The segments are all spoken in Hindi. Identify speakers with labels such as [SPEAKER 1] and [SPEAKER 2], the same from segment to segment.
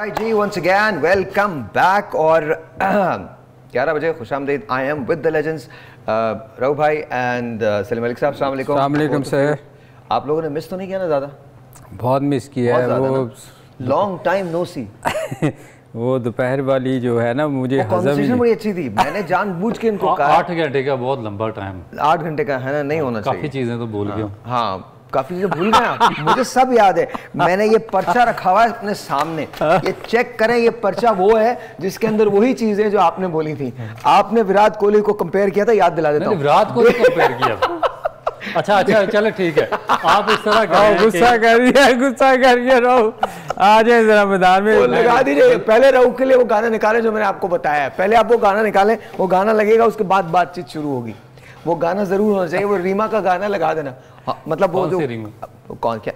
[SPEAKER 1] भाई जी वंस अगेन वेलकम बैक और 11 बजे खुशामदीद। I am with the legends Rau भाई एंड सलीम मलिक साहब। अस्सलाम वालेकुम।
[SPEAKER 2] अस्सलाम वालेकुम सर।
[SPEAKER 1] आप लोगों ने मिस तो नहीं किया ना ज़्यादा?
[SPEAKER 2] बहुत मिस किया है वो
[SPEAKER 1] लॉन्ग टाइम नो सी।
[SPEAKER 2] वो दोपहर वाली जो है ना मुझे
[SPEAKER 1] कॉन्वर्सेशन बड़ी अच्छी थी। मैंने जानबूझ के इनको कहा
[SPEAKER 3] 8 घंटे का बहुत लंबा टाइम,
[SPEAKER 1] 8 घंटे का है ना, नहीं होना चाहिए।
[SPEAKER 3] काफ़ी चीज़ें तो भूल गया।
[SPEAKER 1] हाँ काफी चीजें भूल गया। मुझे सब याद है। मैंने ये पर्चा रखा हुआ है अपने सामने, ये चेक करें। ये पर्चा वो है जिसके अंदर वही चीजें जो आपने बोली थी। आपने विराट कोहली को कंपेयर किया था, याद दिला देता हूं।
[SPEAKER 3] विराट कोहली कंपेयर किया। अच्छा चलो ठीक है, आप इस तरह
[SPEAKER 2] गुस्सा कर रही है, गुस्सा करके रहो। आ जाए जरा मैदान में
[SPEAKER 1] लगा दीजिए। पहले रहू के लिए वो गाना निकालें जो मैंने आपको बताया है। पहले आप वो गाना निकालें, वो गाना लगेगा, उसके बाद बातचीत शुरू होगी। वो गाना जरूर होना चाहिए। वो रीमा का गाना लगा देना। हाँ, मतलब वो जो कौन क्या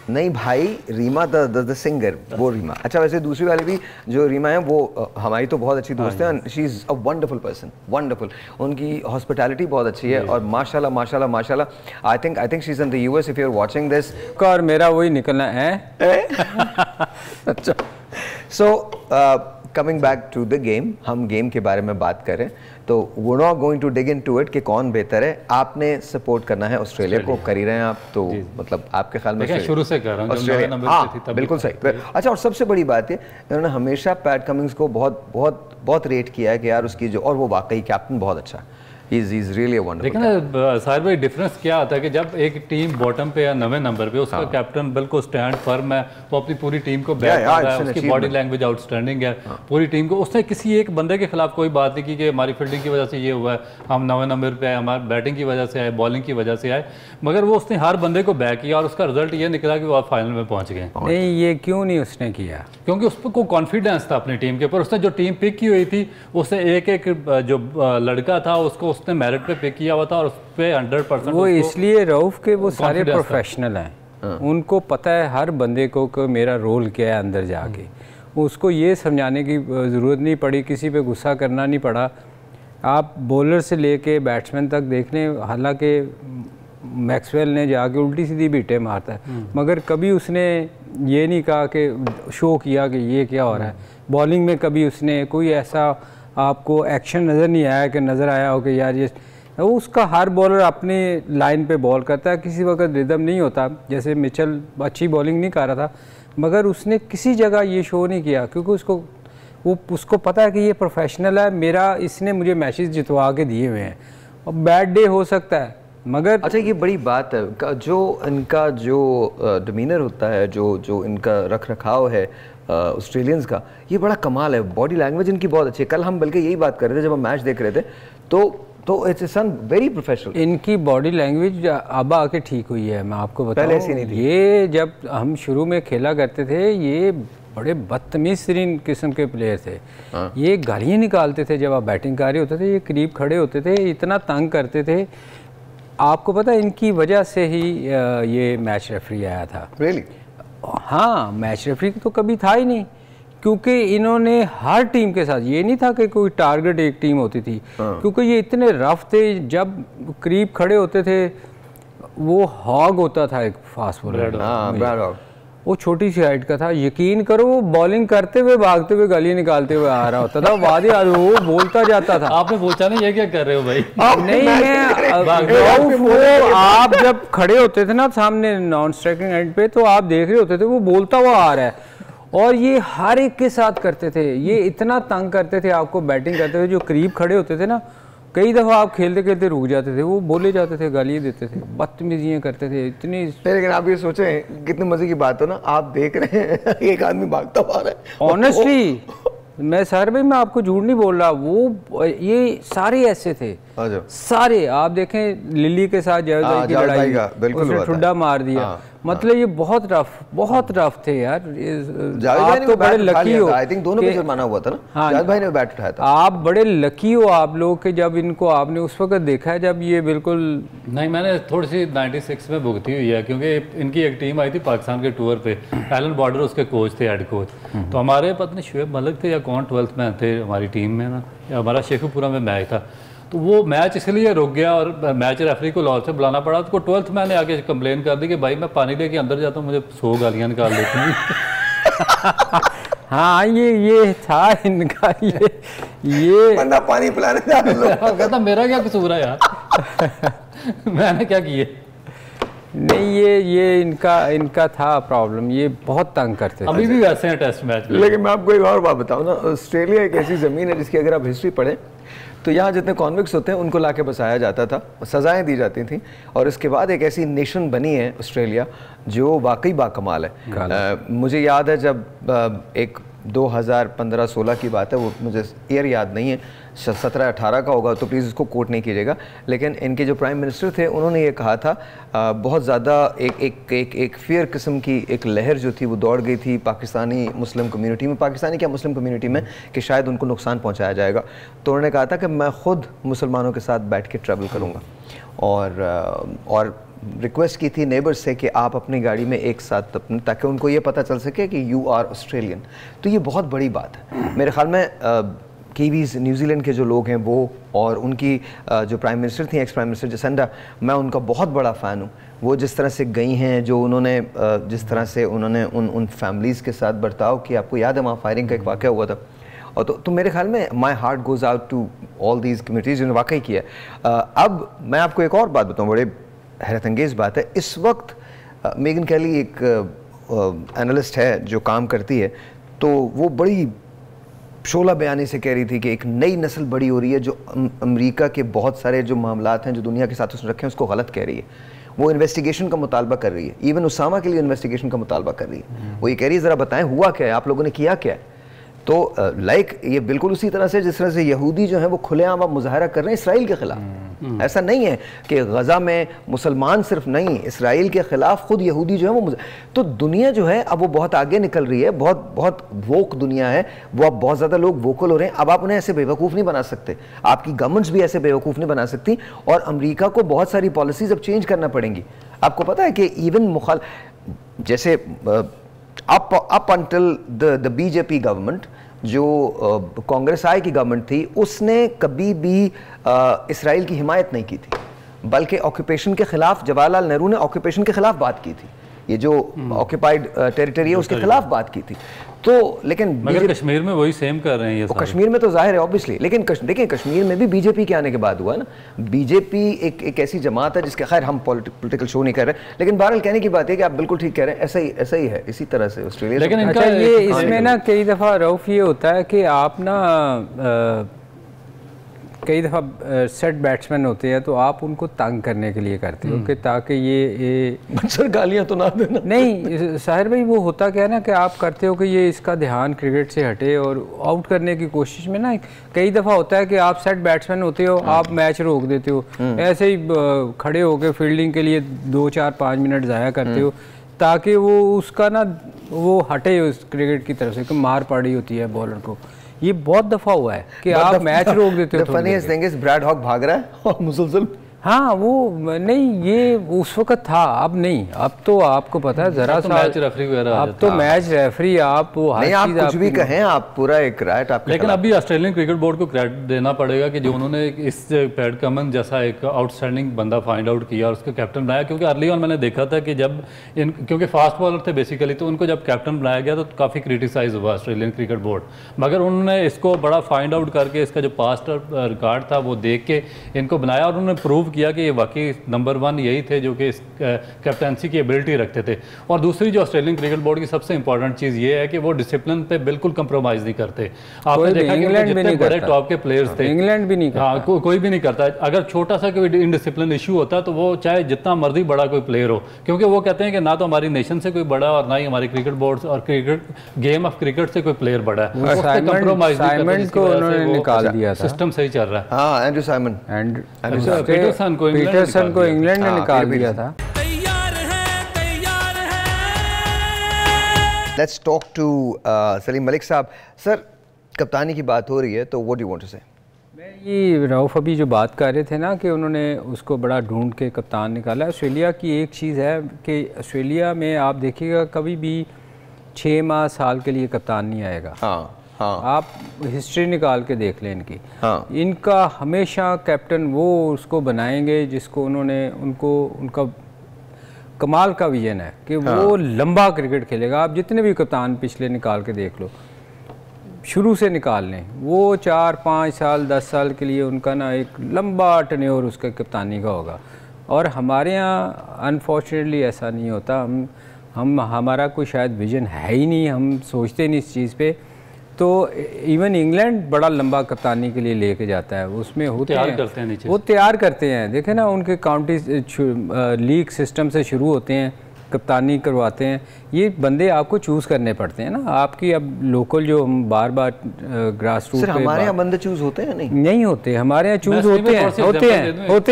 [SPEAKER 1] नहीं भाई, रीमा द सिंगर, वो रीमा। अच्छा वैसे दूसरी वाली भी जो रीमा है वो हमारी तो बहुत अच्छी दोस्त है। She is a wonderful person, wonderful. उनकी हॉस्पिटैलिटी बहुत अच्छी है और माशाल्लाह माशाल्लाह माशाल्लाह। I think she is in the US if you are watching this.
[SPEAKER 2] और मेरा वही निकलना है।
[SPEAKER 1] अच्छा so coming back to the game, हम गेम के बारे में बात करें तो we not going to dig into it कि कौन बेहतर है। आपने सपोर्ट करना है ऑस्ट्रेलिया को, कर ही रहे हैं आप तो मतलब आपके ख्याल में
[SPEAKER 3] शुरू से कर रहा हूं,
[SPEAKER 1] ऑस्ट्रेलिया। हाँ बिल्कुल सही। अच्छा और सबसे बड़ी बात है इन्होंने हमेशा पैट कमिंग्स को बहुत बहुत बहुत रेट किया है कि यार उसकी जो, और वो वाकई कैप्टन बहुत अच्छा है। He's really a wonderful।
[SPEAKER 3] लेकिन साहिर भाई डिफरेंस क्या आता है कि जब एक टीम बॉटम पे या 9वें नंबर पे उसका कैप्टन बिल्कुल स्टैंड फर्म है, वो अपनी पूरी टीम को बैक कर रहा है, उसकी बॉडी लैंग्वेज आउटस्टैंडिंग है। पूरी टीम को उसने किसी एक बंदे के खिलाफ कोई बात नहीं की कि हमारी फील्डिंग की वजह से ये हुआ है, हम 9वें नंबर पे आए, हमारी बैटिंग की वजह से आए, बॉलिंग की वजह से आए, मगर वो उसने हर बंदे को बैक किया और उसका रिजल्ट ये निकला कि वो फाइनल में पहुंच गए।
[SPEAKER 2] नहीं ये क्यों नहीं उसने किया?
[SPEAKER 3] क्योंकि उस पर कोई कॉन्फिडेंस था अपनी टीम के ऊपर। उसने जो टीम पिक की हुई थी उससे एक जो लड़का था उसको उसने मेरिट पे पिक किया हुआ था और उस पे 100%
[SPEAKER 2] वो इसलिए रऊफ के वो सारे प्रोफेशनल हैं। उनको पता है हर बंदे को कि मेरा रोल क्या है अंदर जाके। उसको ये समझाने की ज़रूरत नहीं पड़ी, किसी पे गुस्सा करना नहीं पड़ा। आप बॉलर से लेके बैट्समैन तक देख लें, हालांकि मैक्सवेल ने जाके उल्टी सीधी बीटें मारता है मगर कभी उसने ये नहीं कहा कि शो किया कि ये क्या हो रहा है। बॉलिंग में कभी उसने कोई ऐसा आपको एक्शन नज़र नहीं आया कि नज़र आया हो कि यार ये उसका हर बॉलर अपनी लाइन पे बॉल करता है, किसी वक्त रिदम नहीं होता। जैसे मिचेल अच्छी बॉलिंग नहीं कर रहा था मगर उसने किसी जगह ये शो नहीं किया क्योंकि उसको पता है कि ये प्रोफेशनल है, मेरा इसने मुझे मैचेस जितवा के दिए हुए हैं। और बैड डे हो सकता है मगर
[SPEAKER 1] अच्छा ये बड़ी बात है जो इनका जो डिमीनर होता है, जो इनका रख रखाव है ऑस्ट्रेलियंस का, ये बड़ा कमाल है। बॉडी लैंग्वेज इनकी बहुत अच्छी है। कल हम बल्कि यही बात कर रहे थे जब हम मैच देख रहे थे तो इट्स सन वेरी प्रोफेशनल।
[SPEAKER 2] इनकी बॉडी लैंग्वेज अब आके ठीक हुई है। मैं आपको बताऊं,
[SPEAKER 1] पहले ऐसी नहीं थी।
[SPEAKER 2] ये जब हम शुरू में खेला करते थे ये बड़े बदतमीज तरीन किस्म के प्लेयर थे। ये गालियाँ निकालते थे जब आप बैटिंग कर रहे होते थे, ये करीब खड़े होते थे, इतना तंग करते थे। आपको पता है इनकी वजह से ही ये मैच रेफरी आया था।
[SPEAKER 1] Really?
[SPEAKER 2] हाँ मैच रेफरी तो कभी था ही नहीं क्योंकि इन्होंने हर टीम के साथ, ये नहीं था कि कोई टारगेट एक टीम होती थी क्योंकि ये इतने रफ थे। जब करीब खड़े होते थे वो हॉग होता था एक फास्ट बॉलर, वो छोटी सी हाइट का था। यकीन करो वो बॉलिंग करते हुए भागते हुए गली निकालते हुए आ रहा होता था, वादी वो बोलता जाता था।
[SPEAKER 3] आपने पूछा नहीं ये क्या कर रहे हो भाई?
[SPEAKER 2] नहीं वो आप जब खड़े होते थे ना सामने नॉन स्ट्राइकिंग एंड पे तो आप देख रहे होते थे वो बोलता हुआ आ रहा है और ये हर एक के साथ करते थे। ये इतना तंग करते थे आपको बैटिंग करते हुए। जो करीब खड़े होते थे ना, कई दफ़ा आप खेलते खेलते रुक जाते थे, वो बोले जाते थे, गालियाँ देते थे, बदतमीजियाँ करते थे इतनी।
[SPEAKER 1] लेकिन आप ये सोचें कितने मजे की बात हो ना, आप देख रहे हैं एक आदमी भागता हुआ रहा है।
[SPEAKER 2] ऑनेस्टली मैं सर भाई मैं आपको झूठ नहीं बोल रहा, वो ये सारे ऐसे थे सारे। आप देखें लिली के साथ जावेद की लड़ाई, उसने ठुड्डा मार दिया। मतलब ये बहुत रफ थे यार। आप तो बड़े लकी हो।
[SPEAKER 1] आई थिंक दोनों पे जुर्माना हुआ था ना। हाँ, जावेद भाई ने बैट उठाया था।
[SPEAKER 2] आप बड़े लकी हो आप लोग के जब इनको आपने उस वक्त देखा है जब ये बिल्कुल
[SPEAKER 3] नहीं। मैंने थोड़ी सी 96 में भुगती हुई है क्योंकि इनकी एक टीम आई थी पाकिस्तान के टूर पे, एलन बॉर्डर उसके कोच थे, हेड कोच। तो हमारे पत्नी शुएब मलिक थे या कौन 12th में थे हमारी टीम में ना, हमारा शेखुपुरा में मैच था। तो वो मैच इसलिए रुक गया और मैच रेफरी को लाहौर से बुलाना पड़ा। तो 12th मैंने आके कंप्लेन कर दी कि भाई मैं पानी लेके अंदर जाता हूँ, मुझे 100 गालियाँ निकाल देती हैं।
[SPEAKER 2] हाँ ये था इनका, ये
[SPEAKER 1] बंदा पानी पिलाने जा रहा है।
[SPEAKER 3] कहता मेरा क्या कसूर है यार, मैंने क्या किए।
[SPEAKER 2] नहीं ये इनका था प्रॉब्लम, ये बहुत तंग करते थे।
[SPEAKER 3] अभी भी वैसे हैं टेस्ट मैच में।
[SPEAKER 1] लेकिन मैं आपको एक और बात बताऊं ना, ऑस्ट्रेलिया एक ऐसी ज़मीन है जिसकी अगर आप हिस्ट्री पढ़ें तो यहाँ जितने कॉन्विक्ट्स होते हैं उनको लाके बसाया जाता था, सज़ाएं दी जाती थी, और इसके बाद एक ऐसी नेशन बनी है ऑस्ट्रेलिया जो वाकई बाकमाल है। मुझे याद है जब एक 2015-16 की बात है, वो मुझे ईयर याद नहीं है, 17-18 का होगा, तो प्लीज़ इसको कोट नहीं कीजिएगा, लेकिन इनके जो प्राइम मिनिस्टर थे उन्होंने ये कहा था, बहुत ज़्यादा एक फियर किस्म की एक लहर जो थी वो दौड़ गई थी पाकिस्तानी मुस्लिम कम्युनिटी में, पाकिस्तानी क्या मुस्लिम कम्युनिटी में, कि शायद उनको नुकसान पहुँचाया जाएगा। तो उन्होंने कहा था कि मैं ख़ुद मुसलमानों के साथ बैठ के ट्रैवल करूँगा, और रिक्वेस्ट की थी नेबर्स से कि आप अपनी गाड़ी में एक साथ अपने, ताकि उनको ये पता चल सके कि यू आर ऑस्ट्रेलियन। तो ये बहुत बड़ी बात है मेरे ख्याल में। कीवीज़ न्यूजीलैंड के जो लोग हैं वो, और उनकी जो प्राइम मिनिस्टर थी, एक्स प्राइम मिनिस्टर जसिंडा, मैं उनका बहुत बड़ा फ़ैन हूँ। वो जिस तरह से गई हैं, जो उन्होंने जिस तरह से उन्होंने उन फैमिलीज़ के साथ बर्ताव किया, आपको याद है वहाँ फायरिंग का एक वाक़या हुआ था, और तो मेरे ख्याल में my heart goes out to all these communities जिन्होंने वाकई किया। अब मैं आपको एक और बात बताऊँ, बड़े हैरत अंगेज़ बात है। इस वक्त मेगन कैली एक एनालिस्ट है जो काम करती है, तो वो बड़ी शोला बयानी से कह रही थी कि एक नई नस्ल बड़ी हो रही है जो अमेरिका के बहुत सारे जो मामलात हैं जो दुनिया के साथ उसने रखे हैं उसको गलत कह रही है। वो इन्वेस्टिगेशन का मुतालबा कर रही है, इवन उसामा के लिए इन्वेस्टिगेशन का मुतालबा कर रही है। वो ये कह रही है ज़रा बताएं हुआ क्या है, आप लोगों ने किया क्या है। तो ये बिल्कुल उसी तरह से जिस तरह से यहूदी जो हैं वो खुलेआम अब मुजाहरा कर रहे हैं इसराइल के ख़िलाफ़। ऐसा नहीं है कि गज़ा में मुसलमान सिर्फ नहीं, इसराइल के ख़िलाफ़ खुद यहूदी जो है वो, तो दुनिया जो है अब वो बहुत आगे निकल रही है, बहुत वोक दुनिया है वो, अब बहुत ज़्यादा लोग वोकल हो रहे हैं। अब आप उन्हें ऐसे बेवकूफ़ नहीं बना सकते, आपकी गवर्नमेंट्स भी ऐसे बेवकूफ़ नहीं बना सकती, और अमेरिका को बहुत सारी पॉलिसीज़ अब चेंज करना पड़ेंगी। आपको पता है कि इवन जैसे up until the BJP government, जो कांग्रेस आई की गवर्नमेंट थी, उसने कभी भी इसराइल की हिमायत नहीं की थी, बल्कि ऑक्यूपेशन के खिलाफ, जवाहरलाल नेहरू ने ऑक्यूपेशन के खिलाफ बात की थी, ये जो ऑक्यूपाइड टेरिटरी है उसके खिलाफ बात की थी। तो लेकिन
[SPEAKER 3] मगर कश्मीर में वही सेम कर रहे हैं ये सारे।
[SPEAKER 1] कश्मीर में तो जाहिर है ऑब्वियसली, लेकिन देखिए कश्मीर में भी बीजेपी के आने के बाद हुआ है ना। बीजेपी एक ऐसी जमात है जिसके, खैर हम पॉलिटिकल शो नहीं कर रहे, लेकिन बहरहाल कहने की बात है कि आप बिल्कुल ठीक कह रहे हैं, ऐसा ही है, इसी तरह से ऑस्ट्रेलिया।
[SPEAKER 2] लेकिन इनका ये इसमें ना कई दफ़ा रऊफ ये होता है कि आप ना कई दफ़ा सेट बैट्समैन होते हैं तो आप उनको तंग करने के लिए करते हो कि ताकि ये
[SPEAKER 1] मच्छर गालियाँ तो ना देना।
[SPEAKER 2] नहीं साहिर भाई, वो होता क्या है ना कि आप करते हो कि ये इसका ध्यान क्रिकेट से हटे और आउट करने की कोशिश में ना कई दफ़ा होता है कि आप सेट बैट्समैन होते हो, आप मैच रोक देते हो, ऐसे ही खड़े होकर फील्डिंग के लिए 2-4-5 मिनट ज़ाया करते हो ताकि वो उसका ना वो हटे उस क्रिकेट की तरफ से कि मार पड़ी होती है बॉलर को। ये बहुत दफा हुआ है कि आप मैच रोक देते हो।
[SPEAKER 1] The funniest thing is Brad Hogg भाग रहा है और मुसलसल,
[SPEAKER 2] हाँ वो नहीं, ये उस वक्त था, अब नहीं, अब तो आपको पता है जरा सा
[SPEAKER 3] मैच रेफरी वगैरह,
[SPEAKER 2] अब तो मैच रेफरी आप वो
[SPEAKER 1] नहीं, आप कुछ भी कहें, आप पूरा एक राइट आपके।
[SPEAKER 3] लेकिन अभी ऑस्ट्रेलियन क्रिकेट बोर्ड को क्रेडिट देना पड़ेगा कि जो उन्होंने इस पैट कमन जैसा एक आउटस्टैंडिंग बंदा फाइंड आउट किया और उसको कैप्टन बनाया, क्योंकि अर्ली ऑन मैंने देखा था कि जब क्योंकि फास्ट बॉलर थे बेसिकली, तो उनको जब कैप्टन बनाया गया तो काफ़ी क्रिटिसाइज हुआ ऑस्ट्रेलियन क्रिकेट बोर्ड, मगर उन्होंने इसको बड़ा फाइंड आउट करके इसका जो पास्ट रिकॉर्ड था वो देख के इनको बनाया और उन्होंने प्रूव किया कि ये वाकई नंबर 1 यही थे जो कि इस कैप्टनसी की एबिलिटी रखते थे। और दूसरी जो ऑस्ट्रेलियन क्रिकेट बोर्ड की सबसे इंपॉर्टेंट चीज़ ये है कि वो डिसिप्लिन पे बिल्कुल कंप्रोमाइज़ नहीं करते। आपने देखा कि जितने बड़े टॉप के प्लेयर्स थे,
[SPEAKER 2] इंग्लैंड भी नहीं करता,
[SPEAKER 3] हाँ कोई भी नहीं करता। अगर छोटा सा कोई इनडिसिप्लिन इशू होता तो वो चाहे जितना मर्जी बड़ा कोई प्लेयर हो, क्योंकि वो कहते हैं कि ना तो हमारी नेशन से कोई बड़ा और ना ही हमारी क्रिकेट बोर्ड और क्रिकेट गेम ऑफ क्रिकेट से कोई प्लेयर बड़ा है। कंप्रोमाइज को उन्होंने निकाल दिया था, सिस्टम सही चल रहा है।
[SPEAKER 1] हाँ, एंड्रू साइमन,
[SPEAKER 2] पीटरसन को इंग्लैंड ने निकाल दिया था।
[SPEAKER 1] Let's talk to Salim Malik साहब। सर, कप्तानी की बात हो रही है तो what do you want to say?
[SPEAKER 2] मैं ये रऊफ अभी जो बात कर रहे थे ना कि उन्होंने उसको बड़ा ढूंढ के कप्तान निकाला। ऑस्ट्रेलिया की एक चीज़ है कि ऑस्ट्रेलिया में आप देखिएगा कभी भी 6 माह साल के लिए कप्तान नहीं आएगा।
[SPEAKER 1] हाँ,
[SPEAKER 2] आप हिस्ट्री निकाल के देख लें इनकी।
[SPEAKER 1] हाँ,
[SPEAKER 2] इनका हमेशा कैप्टन वो उसको बनाएंगे जिसको उन्होंने उनका कमाल का विजन है कि वो लंबा क्रिकेट खेलेगा। आप जितने भी कप्तान पिछले निकाल के देख लो, शुरू से निकाल लें, वो 4, 5 साल 10 साल के लिए उनका ना एक लंबा टेन्योर उसका कप्तानी का होगा। और हमारे यहाँ अनफॉर्चुनेटली ऐसा नहीं होता। हमारा कोई शायद विजन है ही नहीं, हम सोचते नहीं इस चीज़ पे। तो इवन इंग्लैंड बड़ा लंबा कप्तानी के लिए लेके जाता है, उसमें होते हैं वो तैयार करते हैं। देखें ना, उनके काउंटी लीग सिस्टम से शुरू होते हैं, कप्तानी करवाते हैं। ये बंदे आपको चूज़ करने पड़ते हैं ना। आपकी अब लोकल जो हम बार बार ग्रास रूट पे,
[SPEAKER 1] हमारे यहाँ बंदे चूज़ होते हैं? नहीं
[SPEAKER 2] होते, हमारे यहाँ चूज़ होते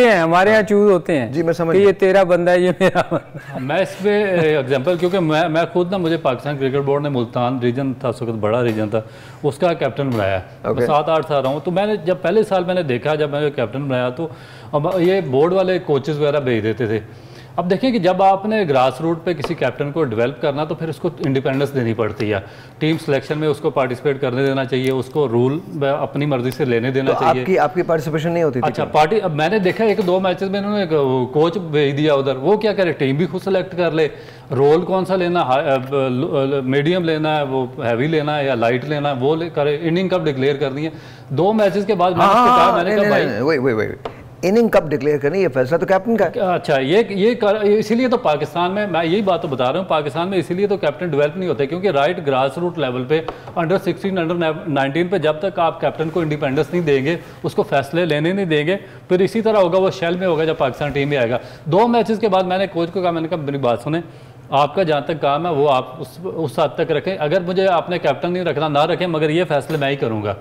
[SPEAKER 2] हैं हमारे यहाँ चूज़ होते हैं।
[SPEAKER 1] जी मैं समझ,
[SPEAKER 2] ये तेरा बंदा है, ये मेरा बंदा।
[SPEAKER 3] मैं इस पे एग्जांपल, क्योंकि मैं खुद ना, मुझे पाकिस्तान क्रिकेट बोर्ड ने मुल्तान रीजन था, उस वक्त बड़ा रीजन था, उसका कैप्टन बनाया। मैं 7-8 साल रहा हूँ। तो मैंने जब पहले साल मैंने देखा, जब मैंने कैप्टन बनाया, तो ये बोर्ड वाले कोचेज़ वगैरह भेज देते थे। अब देखें कि जब आपने ग्रास रूट पे किसी कैप्टन को डेवलप करना, तो फिर उसको इंडिपेंडेंस देनी पड़ती है। टीम सिलेक्शन में उसको पार्टिसिपेट करने देना चाहिए, उसको रूल अपनी मर्जी से लेने देना चाहिए।
[SPEAKER 1] आपकी पार्टिसिपेशन नहीं होती थी?
[SPEAKER 3] अच्छा, अब मैंने देखा 1-2 मैचेस में इन्होंने कोच भेज दिया उधर। वो क्या करे, टीम भी खुद सेलेक्ट कर ले, रोल कौन सा लेना, मीडियम लेना है, वो हैवी लेना है या लाइट लेना है, वो करे। इनिंग कब डिक्लेयर करनी है 2 मैचेस के बाद मैंने कहा भाई
[SPEAKER 1] इनिंग कब डिक्लेयर करनी, ये फैसला तो कैप्टन का है।
[SPEAKER 3] अच्छा, ये इसीलिए तो पाकिस्तान में, मैं यही बात तो बता रहा हूँ, पाकिस्तान में इसीलिए तो कैप्टन डेवलप नहीं होते, क्योंकि राइट ग्रास रूट लेवल पे, अंडर 16, अंडर 19 पे जब तक आप कैप्टन को इंडिपेंडेंस नहीं देंगे, उसको फैसले लेने नहीं देंगे, फिर इसी तरह होगा, वो शेल में होगा जब पाकिस्तान टीम में आएगा। 2 मैचेस के बाद मैंने कोच को कहा, मैंने कहा मेरी बात सुने, आपका जहाँ तक काम है वो आप उस हद तक रखें। अगर मुझे आपने कैप्टन नहीं रखना, ना रखें, मगर ये फैसले मैं ही करूँगा।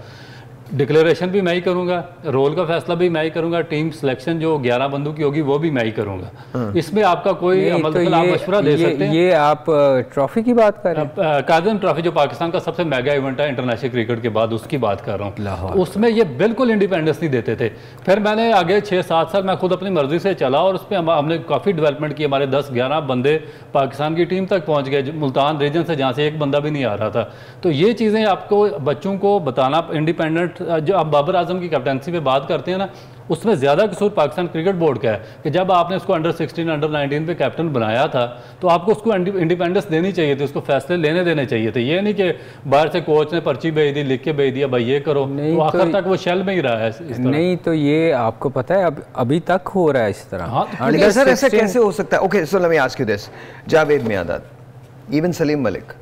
[SPEAKER 3] डिक्लेरेशन भी मैं ही करूंगा, रोल का फैसला भी मैं ही करूंगा, टीम सिलेक्शन जो 11 बंदों की होगी वो भी मैं ही करूंगा। इसमें आपका कोई अमल दखल, आप मशवरा दे सकते हैं।
[SPEAKER 2] ये आप ट्रॉफी की बात कर रहे हैं?
[SPEAKER 3] काज़म ट्रॉफी जो पाकिस्तान का सबसे मेगा इवेंट है इंटरनेशनल क्रिकेट के बाद, उसकी बात कर रहा हूँ। उसमें ये बिल्कुल इंडिपेंडेंस नहीं देते थे। फिर मैंने आगे 6-7 साल मैं खुद अपनी मर्जी से चला, और उस पर हमने काफ़ी डेवलपमेंट की। हमारे 10-11 बंदे पाकिस्तान की टीम तक पहुँच गए, मुल्तान रीजन से, जहाँ से एक बंदा भी नहीं आ रहा था। तो ये चीज़ें आपको बच्चों को बताना, इंडिपेंडेंट, जो आप बाबर आजम की कैप्टनसी पे बात करते हैं ना, उसमें ज़्यादा कसूर पाकिस्तान क्रिकेट बोर्ड का है कि जब आपने उसको अंडर 16, अंडर 19 पे कैप्टन बनाया था, तो आपको उसको इंडिपेंडेंस देनी चाहिए थी, उसको फैसले लेने देने चाहिए थे। ये नहीं कि बाहर से कोच ने पर्ची भेज दी, लिख के भेज दिया भाई ये करो, तो आखिर तक वो शेल में ही रहा है इस तरह।
[SPEAKER 2] नहीं तो ये आपको पता है अभी तक हो रहा है इस तरह।
[SPEAKER 1] हाँ, सर ऐसा कैसे हो सकता है? Okay, so let me ask you this, Javed Miandad, even Salim Malik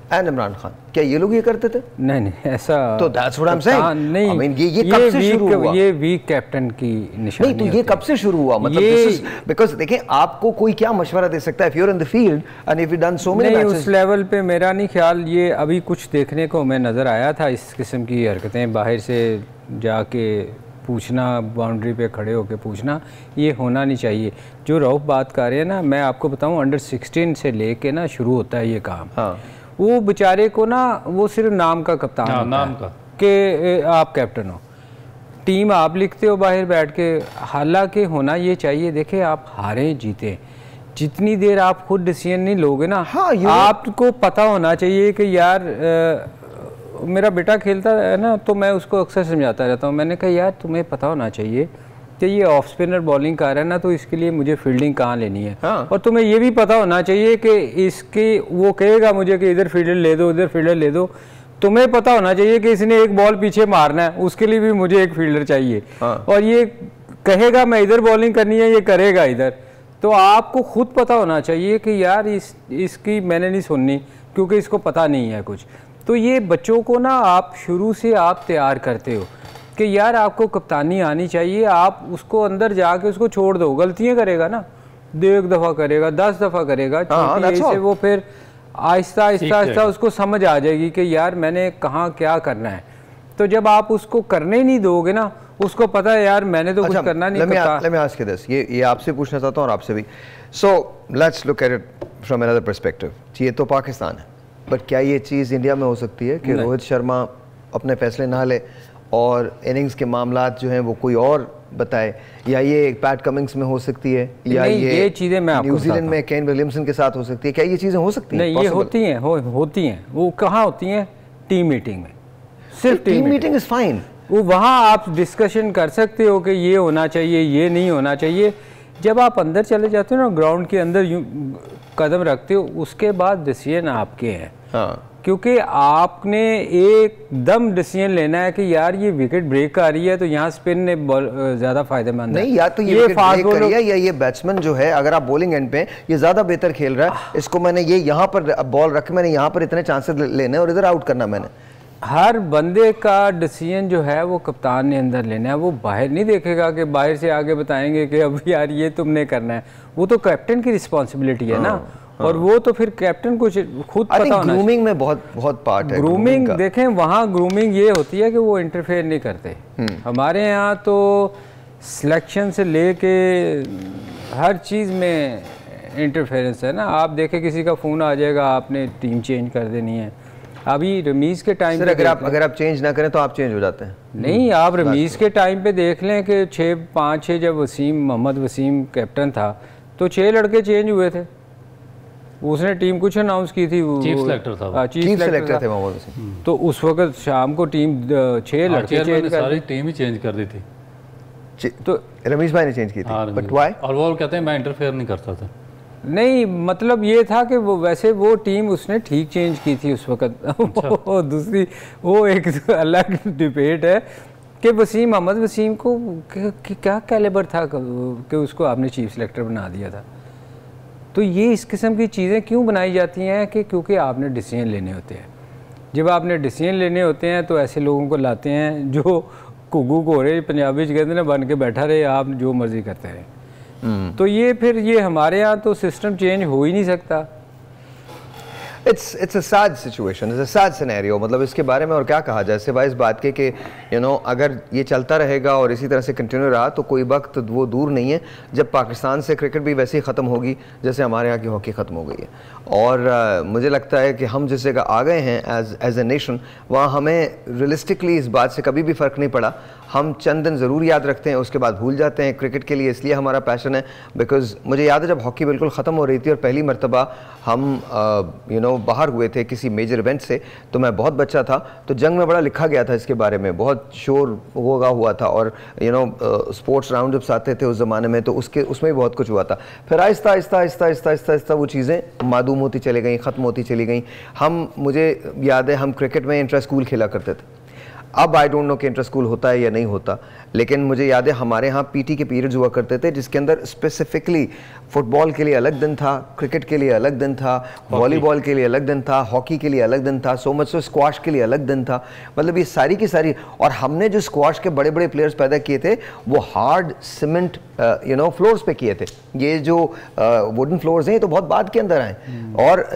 [SPEAKER 1] and Imran Khan, क्या ये लोग ये करते थे?
[SPEAKER 2] नहीं, ऐसा
[SPEAKER 1] तो that's what I am saying. नहीं, I mean, ये कब से शुरू हुआ? ये
[SPEAKER 2] वीक कैप्टन की निशानी।
[SPEAKER 1] नहीं, तो ये कब से शुरू हुआ? मतलब दिस इज बिकॉज़ देखें, आपको कोई क्या मशवरा दे सकता है if you are in the field and if you done so many matches.
[SPEAKER 2] उस लेवल पे मेरा नहीं ख्याल, ये अभी कुछ देखने को मैं नजर आया था, इस किस्म की हरकतें, बाहर से जाके पूछना, बाउंड्री पे खड़े होकर पूछना, ये होना नहीं चाहिए। जो रऊफ बात कर रहे हैं ना, मैं आपको बताऊं, अंडर 16 से लेके ना शुरू होता है ये काम। हाँ। वो बेचारे को ना, वो सिर्फ नाम का कप्तान होता नाम का कि आप कैप्टन हो, टीम आप लिखते हो बाहर बैठ के। हालांकि होना ये चाहिए, देखे आप हारे जीते, जितनी देर आप खुद डिसीजन नहीं लोगे ना, हाँ, आपको पता होना चाहिए कि यार मेरा बेटा खेलता है ना, तो मैं उसको अक्सर समझाता रहता हूँ, मैंने कहा यार तुम्हें पता होना चाहिए कि ये ऑफ स्पिनर बॉलिंग कर रहा है ना, तो इसके लिए मुझे फील्डिंग कहाँ लेनी है। हाँ। और तुम्हें ये भी पता होना चाहिए कि इसकी, वो कहेगा मुझे कि इधर फील्डर ले दो, इधर फील्डर ले दो, तुम्हें पता होना चाहिए कि इसने एक बॉल पीछे मारना है, उसके लिए भी मुझे एक फील्डर चाहिए। हाँ। और ये कहेगा मैं इधर बॉलिंग करनी है, ये करेगा इधर, तो आपको खुद पता होना चाहिए कि यार इसकी मैंने नहीं सुननी, क्योंकि इसको पता नहीं है कुछ। तो ये बच्चों को ना आप शुरू से आप तैयार करते हो कि यार आपको कप्तानी आनी चाहिए, आप उसको अंदर जाके उसको छोड़ दो, गलतियां करेगा ना, 1 दफ़ा करेगा, 10 दफ़ा करेगा, से वो फिर आहिस्ता आहिस्ता उसको समझ आ जाएगी कि यार मैंने कहाँ क्या करना है। तो जब आप उसको करने नहीं दोगे ना, उसको पता है यार मैंने तो कुछ करना नहीं।
[SPEAKER 1] let me ask you this, ये आपसे पूछना चाहता हूँ और आपसे भी। So let's look at it from another perspective। ये तो पाकिस्तान है, बट क्या ये चीज़ इंडिया में हो सकती है कि रोहित शर्मा अपने फैसले ना ले और इनिंग्स के मामलात जो हैं वो कोई और बताए, या ये पैट कमिंग्स में हो सकती है, या ये
[SPEAKER 2] चीज़ें मैं
[SPEAKER 1] न्यूजीलैंड में केन विलियमसन के साथ हो सकती है? क्या ये चीज़ें हो सकती हैं?
[SPEAKER 2] नहीं, ये होती हैं, होती हैं। वो कहाँ होती हैं? टीम मीटिंग में। सिर्फ
[SPEAKER 1] टीम मीटिंग इज़ फाइन,
[SPEAKER 2] वो वहाँ आप डिस्कशन कर सकते हो कि ये होना चाहिए, ये नहीं होना चाहिए। जब आप अंदर चले जाते हो ना, ग्राउंड के अंदर यूं कदम रखते हो, उसके बाद डिसीजन आपके हैं।
[SPEAKER 1] हाँ।
[SPEAKER 2] क्योंकि आपने एकदम डिसीजन लेना है कि यार ये विकेट ब्रेक आ रही है तो यहाँ स्पिन ने ज़्यादा फायदेमंद है।
[SPEAKER 1] नहीं, या तो ये विकेट ब्रेक करिए या ये बैट्समैन जो है, अगर आप बॉलिंग एंड पे ये ज़्यादा बेहतर खेल रहा है, इसको मैंने ये यहाँ पर बॉल रख, मैंने यहाँ पर इतने चांसेस लेने और इधर आउट करना मैंने।
[SPEAKER 2] हर बंदे का डिसीजन जो है वो कप्तान ने अंदर लेना है। वो बाहर नहीं देखेगा कि बाहर से आगे बताएंगे कि अब यार ये तुमने करना है। वो तो कैप्टन की रिस्पॉन्सिबिलिटी है ना। और वो तो फिर कैप्टन को खुद पता होना।
[SPEAKER 1] ग्रूमिंग में बहुत पार्ट है।
[SPEAKER 2] ग्रूमिंग देखें, वहाँ ग्रूमिंग ये होती है कि वो इंटरफेयर नहीं करते। हमारे यहाँ तो सिलेक्शन से लेके हर चीज़ में इंटरफेरेंस है ना। आप देखें किसी का फ़ोन आ जाएगा, आपने टीम चेंज कर देनी है। अभी रमीज़ के टाइम पे
[SPEAKER 1] अगर आप चेंज ना करें तो आप चेंज हो जाते हैं।
[SPEAKER 2] नहीं, आप रमीज़ के टाइम पे देख लें कि 5-6 जब मोहम्मद वसीम कैप्टन था तो 6 लड़के चेंज हुए थे। उसने टीम कुछ अनाउंस की थी,
[SPEAKER 3] चीफ सेलेक्टर था,
[SPEAKER 1] चीफ सेलेक्टर थे मोहम्मद वसीम।
[SPEAKER 2] तो उस वक्त शाम को टीम 6 लड़के चेंज कर,
[SPEAKER 3] सारी टीम ही चेंज कर दी थी।
[SPEAKER 1] तो रमीश भाई ने चेंज की थी, बट व्हाई?
[SPEAKER 3] और वो कहते हैं मैं इंटरफेयर नहीं करता था।
[SPEAKER 2] नहीं, मतलब ये था कि वो वैसे वो टीम उसने ठीक चेंज की थी उस वक्त। अच्छा। दूसरी वो एक अलग डिबेट है कि मोहम्मद वसीम को क्या कैलिबर था कि उसको आपने चीफ सेलेक्टर बना दिया था। तो ये इस किस्म की चीज़ें क्यों बनाई जाती हैं कि क्योंकि आपने डिसीजन लेने होते हैं। जब आपने डिसीजन लेने होते हैं तो ऐसे लोगों को लाते हैं जो घुग्गू घोड़े पंजाबी कहते हैं ना, बन के बैठा रहे, आप जो मर्जी करते रहें। तो ये फिर ये हमारे यहाँ तो सिस्टम चेंज हो ही नहीं सकता।
[SPEAKER 1] It's a sad situation, it's a sad scenario। मतलब इसके बारे में और क्या कहा जाए सिवाय इस बात के कि अगर ये चलता रहेगा और इसी तरह से कंटिन्यू रहा तो कोई वक्त वो दूर नहीं है जब पाकिस्तान से क्रिकेट भी वैसे ही ख़त्म होगी जैसे हमारे यहाँ की हॉकी ख़त्म हो गई है। और मुझे लगता है कि हम जिस जगह आ गए हैं एज ए नेशन, वहाँ हमें रियलिस्टिकली इस बात से कभी भी फ़र्क नहीं पड़ा। हम चंद दिन ज़रूर याद रखते हैं, उसके बाद भूल जाते हैं। क्रिकेट के लिए इसलिए हमारा पैशन है बिकॉज़ मुझे याद है जब हॉकी बिल्कुल ख़त्म हो रही थी और पहली मरतबा हम बाहर हुए थे किसी मेजर इवेंट से, तो मैं बहुत बच्चा था, तो जंग में बड़ा लिखा गया था इसके बारे में, बहुत शोर होगा हुआ था। और स्पोर्ट्स राउंडअप्स आते थे उस ज़माने में, तो उसमें भी बहुत कुछ हुआ था। फिर आहिस्ता आहिस्ता आहिस्ता आहिस्ता आहिस्ता आहिस्ता वो चीज़ें मादूम होती चली गई, ख़त्म होती चली गई। मुझे याद है हम क्रिकेट में इंटर स्कूल खेला करते थे। अब आई डोंट नो कि इंटर स्कूल होता है या नहीं होता, लेकिन मुझे याद है हमारे यहाँ पीटी के पीरियड्स हुआ करते थे जिसके अंदर स्पेसिफिकली फुटबॉल के लिए अलग दिन था, क्रिकेट के लिए अलग दिन था, वॉलीबॉल के लिए अलग दिन था, हॉकी के लिए अलग दिन था, सो मच सो स्क्वाश के लिए अलग दिन था। मतलब ये सारी की सारी। और हमने जो स्क्वाश के बड़े बड़े प्लेयर्स पैदा किए थे वो हार्ड सीमेंट फ्लोर्स पे किए थे। ये जो वुडन फ्लोर्स हैं ये तो बहुत बाद के अंदर आए। और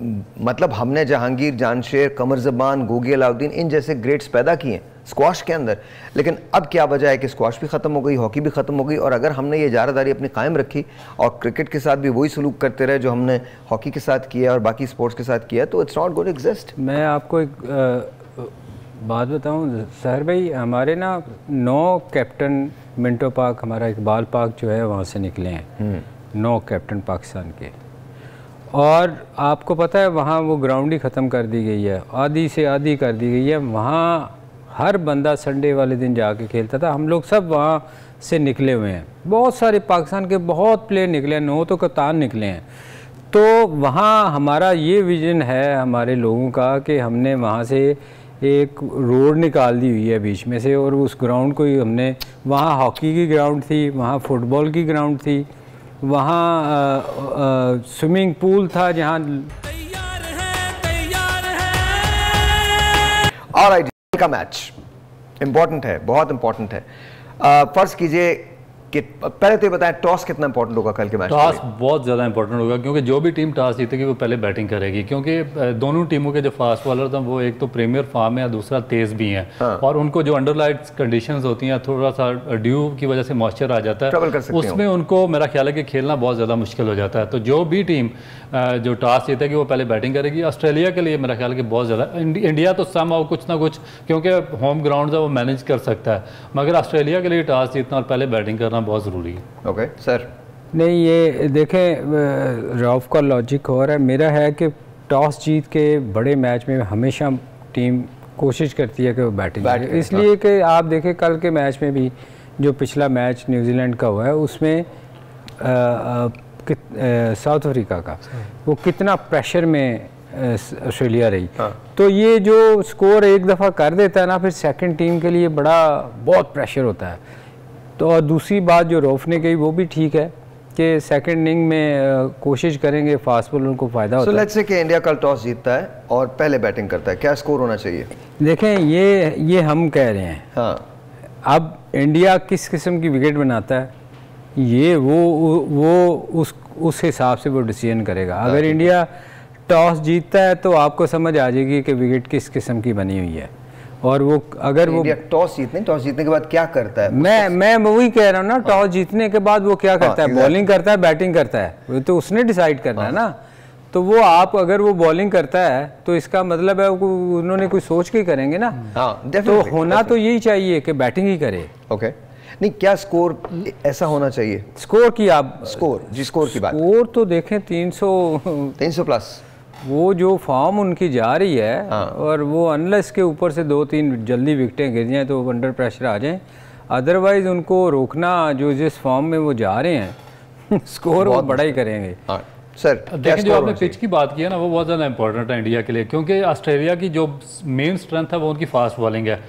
[SPEAKER 1] मतलब हमने जहांगीर, जानशेर, कमर ज़बान, गोगी अलाउद्दीन, इन जैसे ग्रेट्स पैदा किए स्क्वाश के अंदर। लेकिन अब क्या वजह है कि स्क्वाश भी ख़त्म हो गई, हॉकी भी ख़त्म हो गई। और अगर हमने ये जारादारी अपनी कायम रखी और क्रिकेट के साथ भी वही सलूक करते रहे जो हमने हॉकी के साथ किया और बाकी स्पोर्ट्स के साथ किया, तो it's not going to exist.
[SPEAKER 2] मैं आपको एक बात बताऊं सहर भाई, हमारे ना 9 कैप्टन मिंटो पाक, हमारा इकबाल पाक जो है वहाँ से निकले हैं, 9 कैप्टन पाकिस्तान के। और आपको पता है वहाँ वो ग्राउंड ही ख़त्म कर दी गई है, आधी से आधी कर दी गई है। वहाँ हर बंदा संडे वाले दिन जाके खेलता था। हम लोग सब वहाँ से निकले हुए हैं, बहुत सारे पाकिस्तान के बहुत प्लेयर निकले हैं, 9 तो कप्तान निकले हैं। तो वहाँ हमारा ये विज़न है हमारे लोगों का कि हमने वहाँ से एक रोड निकाल दी हुई है बीच में से, और उस ग्राउंड को ही हमने, वहाँ हॉकी की ग्राउंड थी, वहाँ फुटबॉल की ग्राउंड थी, वहाँ स्विमिंग पूल था जहाँ।
[SPEAKER 1] ऑलराइट, का मैच इंपॉर्टेंट है, बहुत इंपॉर्टेंट है। फर्ज कीजिए कि पहले तो ये बताएं टॉस कितना इंपॉर्टेंट होगा कल के मैच?
[SPEAKER 3] टॉस बहुत ज़्यादा इंपॉर्टेंट होगा क्योंकि जो भी टीम टॉस जीतेगी वो पहले बैटिंग करेगी, क्योंकि दोनों टीमों के जो फास्ट बॉलर थे वो एक तो प्रीमियर फॉर्म है, दूसरा तेज़ भी हैं। हाँ। और उनको जो अंडरलाइट कंडीशंस होती हैं, थोड़ा सा ड्यू की वजह से मॉइस्चर आ जाता है, उसमें उनको मेरा ख्याल है कि खेलना बहुत ज़्यादा मुश्किल हो जाता है। तो जो भी टीम जो टॉस जीतेगी वो पहले बैटिंग करेगी। ऑस्ट्रेलिया के लिए मेरा ख्याल है कि बहुत ज़्यादा, इंडिया तो समहाउ कुछ ना कुछ क्योंकि होम ग्राउंड है वो मैनेज कर सकता है, मगर ऑस्ट्रेलिया के लिए टॉस जीतना और पहले बैटिंग करना बहुत ज़रूरी है।
[SPEAKER 1] Okay sir.
[SPEAKER 2] नहीं, ये देखें रॉफ का लॉजिक और है, मेरा है कि टॉस जीत के बड़े मैच में हमेशा टीम कोशिश करती है कि वो बैटिंग करे, इसलिए कि आप देखें कल के मैच में भी जो पिछला मैच न्यूजीलैंड का हुआ है उसमें साउथ अफ्रीका का, वो कितना प्रेशर में ऑस्ट्रेलिया रही। तो ये जो स्कोर एक दफ़ा कर देता है ना, फिर सेकंड टीम के लिए बहुत प्रेशर होता है। तो और दूसरी बात जो रऊफ ने कही वो भी ठीक है कि सेकंड इनिंग में कोशिश करेंगे फास्ट बॉलर को फ़ायदा होता है।
[SPEAKER 1] लेट्स से कि इंडिया कल टॉस जीतता है और पहले बैटिंग करता है, क्या स्कोर होना चाहिए?
[SPEAKER 2] देखें, ये हम कह रहे हैं।
[SPEAKER 1] हाँ,
[SPEAKER 2] अब इंडिया किस किस्म की विकेट बनाता है, ये वो उस हिसाब से वो डिसीजन करेगा। अगर इंडिया टॉस जीतता है तो आपको समझ आ जाएगी कि विकेट किस किस्म की बनी हुई है। और वो अगर वो
[SPEAKER 1] टॉस जीतने के बाद क्या करता है?
[SPEAKER 2] मैं वही कह रहा हूँ ना, टॉस जीतने के बाद वो क्या करता है, बॉलिंग करता है, बैटिंग करता है, वो तो उसने डिसाइड करना है ना। तो वो आप अगर वो बॉलिंग करता है तो इसका मतलब है उन्होंने कुछ सोच के करेंगे ना। तो होना तो यही चाहिए कि बैटिंग ही करे।
[SPEAKER 1] ओके, नहीं, क्या स्कोर ऐसा होना चाहिए?
[SPEAKER 2] स्कोर की आप
[SPEAKER 1] स्कोर की बात,
[SPEAKER 2] स्कोर तो देखें 300
[SPEAKER 1] प्लस
[SPEAKER 2] वो जो फॉर्म उनकी जा रही है। और वो अनलेस के ऊपर से 2-3 जल्दी विकेटें गिर जाएं तो अंडर प्रेशर आ जाएं, अदरवाइज उनको रोकना जो जिस फॉर्म में वो जा रहे हैं स्कोर वो बड़ा ही करेंगे।
[SPEAKER 1] सर
[SPEAKER 3] देखिए, जो आपने पिच की बात की है ना, वो बहुत ज़्यादा इंपॉर्टेंट है इंडिया के लिए, क्योंकि ऑस्ट्रेलिया की जो मेन स्ट्रेंथ है वो उनकी फास्ट बॉलिंग है।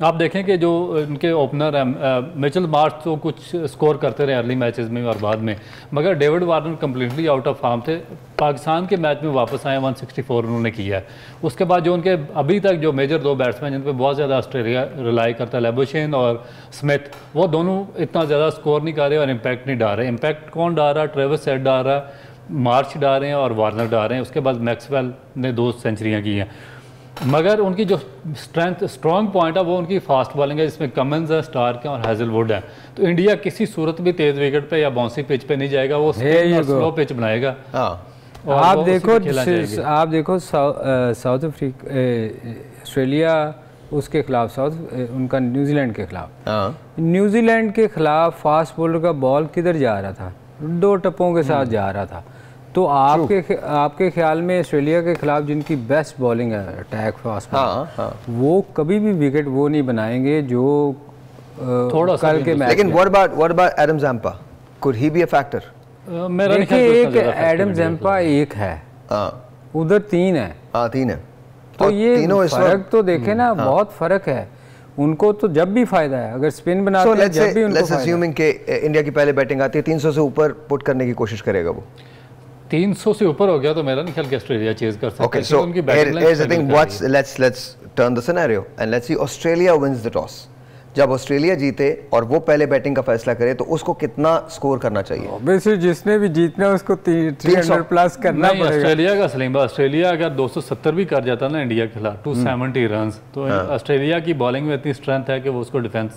[SPEAKER 3] आप देखें कि जो उनके ओपनर हैं मिचेल मार्श तो कुछ स्कोर करते रहे अर्ली मैचेस में और बाद में, मगर David Warner completely out of form थे। पाकिस्तान के मैच में वापस आए, 164 उन्होंने किया है। उसके बाद जो उनके अभी तक जो मेजर 2 बैट्समैन जिन पर बहुत ज़्यादा ऑस्ट्रेलिया रिलाई करता है, लेबुशेन और स्मिथ, वो दोनों इतना ज़्यादा स्कोर नहीं कर रहे और इम्पैक्ट नहीं डाल रहे। इम्पैक्ट कौन डाल रहा है? ट्रेविस हेड डाल रहा है, मार्च डाल रहे हैं और वार्नर डाल रहे हैं। उसके बाद मैक्सवेल ने 2 सेंचुरियाँ की हैं। मगर उनकी जो स्ट्रॉन्ग पॉइंट है वो उनकी फास्ट बॉलिंग है, जिसमें कमिंस है, स्टार्क है और हेजलवुड है। तो इंडिया किसी सूरत भी तेज विकेट पे या बाउंसी पिच पे नहीं जाएगा, वो स्लो पिच बनाएगा।
[SPEAKER 2] आप देखो साउथ अफ्रीका ऑस्ट्रेलिया उसके खिलाफ उनका न्यूजीलैंड के खिलाफ, न्यूजीलैंड के खिलाफ फास्ट बॉलर का बॉल किधर जा रहा था? 2 टप्पों के साथ जा रहा था। तो आपके ख्याल में ऑस्ट्रेलिया के खिलाफ जिनकी बेस्ट बॉलिंग है, अटैक फास्ट, वो कभी भी विकेट वो नहीं बनाएंगे जो
[SPEAKER 3] थोड़ा
[SPEAKER 1] कल के मैच। लेकिन what about Adam Zampa, could he be a factor?
[SPEAKER 2] देखिए, एक एडम जैम्पा एक है, उधर 3 है।
[SPEAKER 1] 3 है।
[SPEAKER 2] तो ये फर्क तो देखे ना, बहुत फर्क है। उनको तो जब भी फायदा है, अगर स्पिन बनाते हैं जब भी उनको फायदा है।
[SPEAKER 1] अज्यूमिंग के इंडिया की पहले बैटिंग आती है, 300 से ऊपर पुट करने की कोशिश करेगा वो।
[SPEAKER 3] 300 से ऊपर हो गया तो मेरा नहीं ख्याल कि ऑस्ट्रेलिया चेज कर सकता है।
[SPEAKER 1] Okay, so here's the thing. Let's turn the scenario and let's see Australia wins the toss. जब ऑस्ट्रेलिया जीते और वो पहले बैटिंग का फैसला करे तो उसको कितना स्कोर करना चाहिए?
[SPEAKER 2] वैसे जिसने भी जीतना है उसको 300 प्लस करना पड़ेगा।
[SPEAKER 3] ऑस्ट्रेलिया का सलीम, ऑस्ट्रेलिया अगर 270 भी कर जाता ना इंडिया के खिलाफ 270 रन, तो ऑस्ट्रेलिया की बॉलिंग में इतनी स्ट्रेंथ है कि वो उसको डिफेंड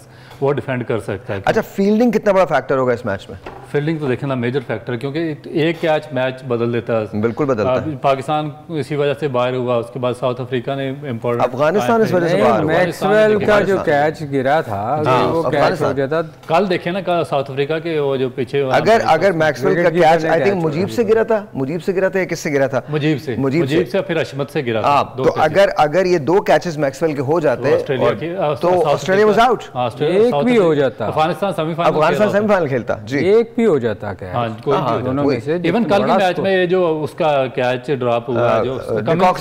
[SPEAKER 3] कर सकता है।
[SPEAKER 1] अच्छा, फील्डिंग कितना बड़ा फैक्टर होगा इस मैच में?
[SPEAKER 3] फील्डिंग तो देखना मेजर फैक्टर है, क्योंकि एक कैच मैच बदल देता है।
[SPEAKER 1] बिल्कुल बदलता है।
[SPEAKER 3] पाकिस्तान इसी वजह से बाहर हुआ, उसके बाद साउथ अफ्रीका ने इम्पोर्टेंट,
[SPEAKER 1] अफगानिस्तान इस वजह से बाहर हुआ।
[SPEAKER 2] मैक्सवेल का जो कैच गिरा था वो कैच हो जाता।
[SPEAKER 3] कल देखे ना साउथ अफ्रीका के वो जो पीछे,
[SPEAKER 1] अगर मैक्सवेल का कैच आई थिंक मुजीब से गिरा था या किससे गिरा था?
[SPEAKER 3] मुजीब से फिर अशमत से गिरा था।
[SPEAKER 1] तो अगर ये 2 कैचेस मैक्सवेल के हो जाते तो ऑस्ट्रेलिया वाज आउट,
[SPEAKER 2] एक भी हो जाता,
[SPEAKER 3] अफगानिस्तान
[SPEAKER 1] सेमीफाइनल खेलता जी,
[SPEAKER 2] एक भी हो जाता क्या?
[SPEAKER 3] दोनों में से। इवन कल के मैच में जो उसका कैच ड्रॉप हुआ जो डिकॉक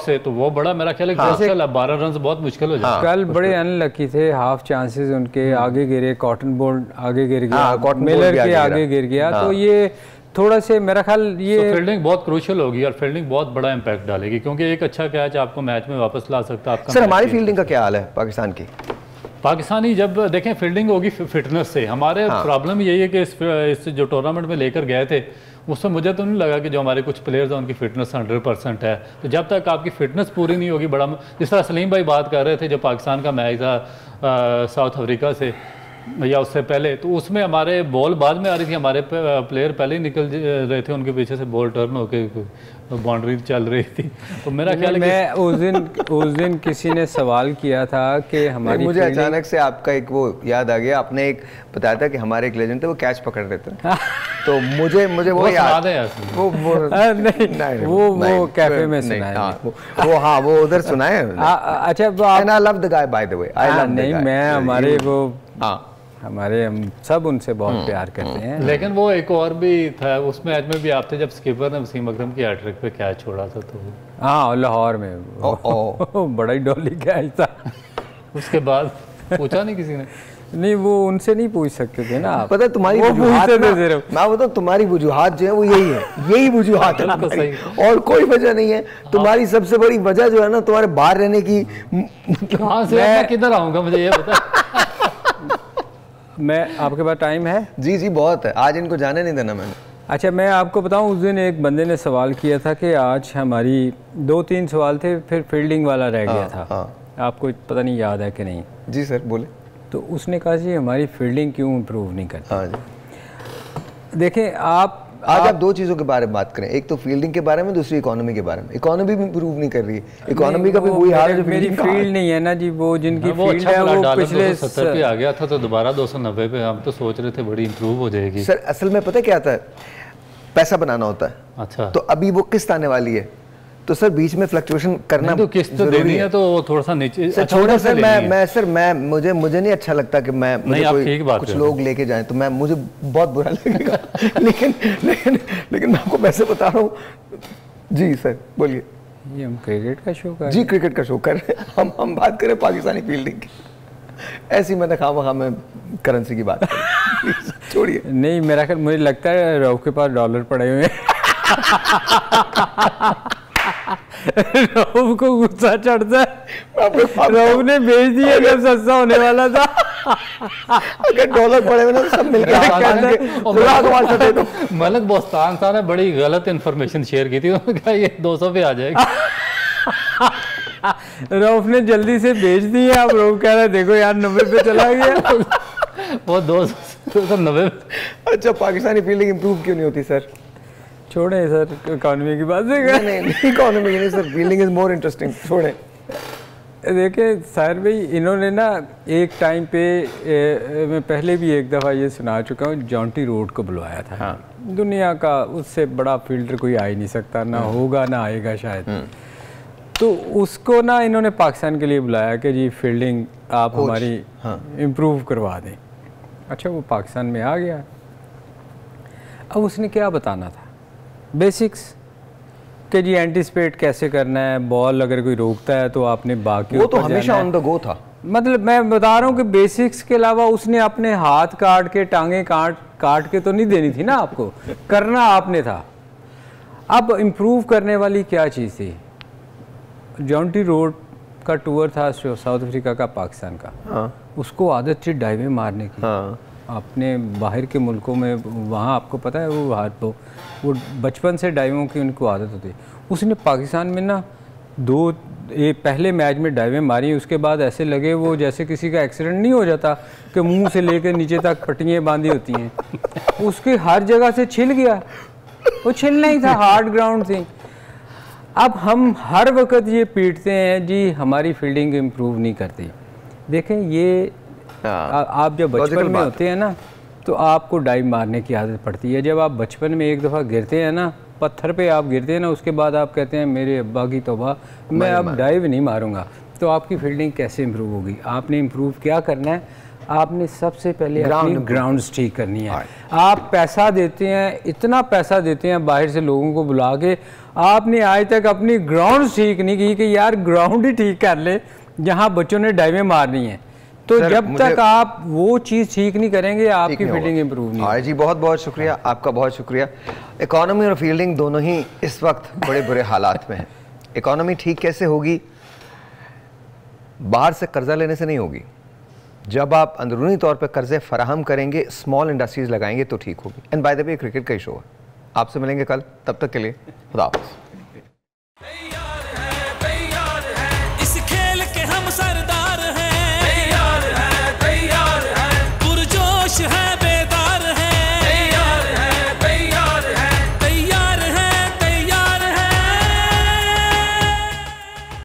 [SPEAKER 3] से, तो वो बड़ा मेरा ख्याल है 12 रन बहुत मुश्किल हो जाता।
[SPEAKER 2] कल बड़े अनलकी थे, हाफ चांसेस उनके आगे गिरे, कॉटन बोल्ट आगे गिर गया, मिलर के आगे गिर गया। तो ये थोड़ा से मेरा ख्याल ये
[SPEAKER 3] फील्डिंग बहुत क्रूशियल होगी और फील्डिंग बहुत बड़ा इंपैक्ट डालेगी, क्योंकि एक अच्छा कैच आपको मैच में वापस ला सकता है।
[SPEAKER 1] सर, हमारी फील्डिंग का क्या हाल है पाकिस्तान की?
[SPEAKER 3] पाकिस्तानी जब देखें फील्डिंग होगी फिटनेस से, हमारे प्रॉब्लम यही है कि इस जो टूर्नामेंट में लेकर गए थे उसमें मुझे तो नहीं लगा कि जो हमारे कुछ प्लेयर्स हैं उनकी फिटनेस 100% है। तो जब तक आपकी फिटनेस पूरी नहीं होगी, बड़ा जिस तरह सलीम भाई बात कर रहे थे, जो पाकिस्तान का मैच था साउथ अफ्रीका से या उससे पहले, तो उसमें हमारे बॉल बाद में आ रही थी, हमारे प्लेयर पहले ही निकल रहे थे, उनके पीछे से बॉल टर्न होके बाउंड्री चल रही थी। तो मेरा ख्याल है
[SPEAKER 2] मैं उस दिन किसी ने सवाल किया था कि हमारी,
[SPEAKER 1] मुझे अचानक से आपका एक वो याद आ गया, आपने एक बताया था कि हमारे एक लेजेंड थे वो कैच पकड़ रहे थे, तो मुझे वो याद है,
[SPEAKER 2] वो कैफे में सुनाया
[SPEAKER 1] वो उधर सुनाए।
[SPEAKER 2] अच्छा,
[SPEAKER 1] I love the guy by the way,
[SPEAKER 2] नहीं मैं हमारे वो हमारे हम सब उनसे बहुत प्यार करते हैं।
[SPEAKER 3] लेकिन वो एक और भी था उस मैच में भी आप थे जब स्कीपर ने वसीम अकरम की हैट्रिक पे कैच छोड़ा था, तो
[SPEAKER 2] हाँ लाहौर में बड़ा ही डॉली कैच था।
[SPEAKER 3] उसके बाद पूछा नहीं किसी ने?
[SPEAKER 2] नहीं वो उनसे नहीं पूछ सकते थे ना।
[SPEAKER 1] पता है तुम्हारी वजूहात, मैं बताऊं तुम्हारी वजूहात जो है वो यही है, यही वजूहात है और कोई वजह नहीं है। तुम्हारी सबसे बड़ी वजह जो है ना तुम्हारे बाहर रहने की।
[SPEAKER 3] कहाँ से मैं किधर आऊंगा मुझे ये बता।
[SPEAKER 2] मैं आपके पास टाइम है?
[SPEAKER 1] जी जी बहुत है, आज इनको जाने नहीं देना मैंने।
[SPEAKER 2] अच्छा मैं आपको बताऊं, उस दिन एक बंदे ने सवाल किया था कि आज हमारी 2-3 सवाल थे, फिर फील्डिंग वाला रह गया था। आपको पता नहीं याद है कि नहीं?
[SPEAKER 1] जी सर बोले।
[SPEAKER 2] तो उसने कहा जी हमारी फील्डिंग क्यों इम्प्रूव नहीं करती?
[SPEAKER 1] हाँ जी।
[SPEAKER 2] देखें आप
[SPEAKER 1] दो चीज़ों के बारे में बात करें, एक तो फील्डिंग के बारे में, दूसरी इकोनॉमी के बारे में। इकोनॉमी भी इम्प्रूव नहीं कर रही है, इकोनॉमी का भी वही हाल है।
[SPEAKER 2] मेरी फील्ड नहीं है ना जी, वो जिनकी फील्ड है वो पिछले
[SPEAKER 3] 270 पे आ गया था तो दोबारा 290 पे हम तो सोच रहे थे बड़ी इम्प्रूव हो जाएगी।
[SPEAKER 1] सर असल में पता क्या आता है, पैसा बनाना होता है।
[SPEAKER 3] अच्छा
[SPEAKER 1] तो अभी वो किस्त आने वाली है, तो सर बीच में फ्लक्चुएशन करना
[SPEAKER 3] तो किस्त तो देनी है तो वो थोड़ा सा नीचे
[SPEAKER 1] सर छोड़ा सर। मैं मुझे नहीं अच्छा लगता कि मैं कुछ लोग लेके जाएं, तो मैं मुझे बहुत बुरा लगेगा। लेकिन मैं आपको वैसे बता रहा हूँ। जी सर बोलिए।
[SPEAKER 2] ये हम क्रिकेट का शो कर
[SPEAKER 1] जी क्रिकेट का शो कर रहे हैं, हम बात करें पाकिस्तानी फील्डिंग की। ऐसी मैंने खामा में करेंसी की बात छोड़िए।
[SPEAKER 2] नहीं मेरा ख्याल मुझे लगता है रऊफ के पास डॉलर पड़े हुए हैं। रऊफ को गुस्सा चढ़ता है, रऊफ ने बेच दिया जब सस्ता होने वाला था।
[SPEAKER 1] अगर डॉलर पड़े हुए ना सब मिलकर
[SPEAKER 3] मलक बोस्तान साहब ने बड़ी गलत इन्फॉर्मेशन शेयर की थी, उन्होंने कहा ये 200 पे आ जाएगा।
[SPEAKER 2] रऊफ ने जल्दी से बेच दिया। अब रऊफ कह रहा है देखो यार 90 पे चला गया।
[SPEAKER 3] वो 290।
[SPEAKER 1] अच्छा पाकिस्तानी फील्डिंग इंप्रूव क्यों नहीं होती सर?
[SPEAKER 2] छोड़े सर इकोनॉमी की बात से।
[SPEAKER 1] नहीं इकोनॉमी नहीं sir, fielding is more interesting. छोड़े।
[SPEAKER 2] देखिए साहिर भाई इन्होंने ना एक टाइम पे मैं पहले भी एक दफ़ा ये सुना चुका हूँ, जॉन्टी रोड को बुलवाया था। हाँ। दुनिया का उससे बड़ा फील्डर कोई आ ही नहीं सकता, ना होगा ना आएगा शायद। तो उसको ना इन्होंने पाकिस्तान के लिए बुलाया कि जी फील्डिंग आप हमारी इम्प्रूव करवा दें। अच्छा वो पाकिस्तान में आ गया। अब उसने क्या बताना था? बेसिक्स कि जी एंटीसिपेट कैसे करना है, बॉल अगर कोई रोकता है तो आपने बाकी
[SPEAKER 1] वो तो हमेशा ऑन द गो था।
[SPEAKER 2] मतलब मैं बता रहा हूँ कि बेसिक्स के अलावा उसने अपने हाथ काट के टांगे काट के तो नहीं देनी थी ना आपको, करना आपने था। अब इम्प्रूव करने वाली क्या चीज़ थी? जॉन्टी रोड का टूर था साउथ अफ्रीका का, पाकिस्तान का। हाँ। उसको आदत थी डाइवें मारने की। हाँ। अपने बाहर के मुल्कों में वहाँ आपको पता है वो हाथ तो वो बचपन से डाइवों की उनको आदत होती है। उसने पाकिस्तान में ना पहले मैच में डाइवें मारी, उसके बाद ऐसे लगे वो जैसे किसी का एक्सीडेंट नहीं हो जाता कि मुंह से लेकर नीचे तक पट्टियाँ बांधी होती हैं, उसके हर जगह से छिल गया। वो छिलना ही था, हार्ड ग्राउंड थी। अब हम हर वक्त ये पीटते हैं जी हमारी फील्डिंग इम्प्रूव नहीं करती। देखें ये आप जब बचपन में होते हैं ना तो आपको डाइव मारने की आदत पड़ती है। जब आप बचपन में एक दफ़ा गिरते हैं ना, पत्थर पे आप गिरते हैं ना, उसके बाद आप कहते हैं मेरे अब्बा की तौबा, मैं अब डाइव नहीं मारूंगा। तो आपकी फील्डिंग कैसे इम्प्रूव होगी? आपने इम्प्रूव क्या करना है? आपने सबसे पहले अपनी ग्राउंड ठीक करनी है। आप पैसा देते हैं, इतना पैसा देते हैं बाहर से लोगों को बुला के, आपने आज तक अपनी ग्राउंड ठीक नहीं की कि यार ग्राउंड ही ठीक कर ले जहाँ बच्चों ने डाइवें मारनी है। तो जब तक आप वो चीज़ ठीक नहीं करेंगे आपकी फील्डिंग इंप्रूव नहीं।
[SPEAKER 1] हाँ जी बहुत बहुत शुक्रिया आपका, बहुत शुक्रिया। इकोनॉमी और फील्डिंग दोनों ही इस वक्त बड़े बुरे हालात में है। इकोनॉमी ठीक कैसे होगी? बाहर से कर्जा लेने से नहीं होगी। जब आप अंदरूनी तौर पर कर्जे फराहम करेंगे, स्मॉल इंडस्ट्रीज लगाएंगे तो ठीक होगी। And by the way cricket का ही शो है। आपसे मिलेंगे कल, तब तक के लिए खुदा हाफ़िज़।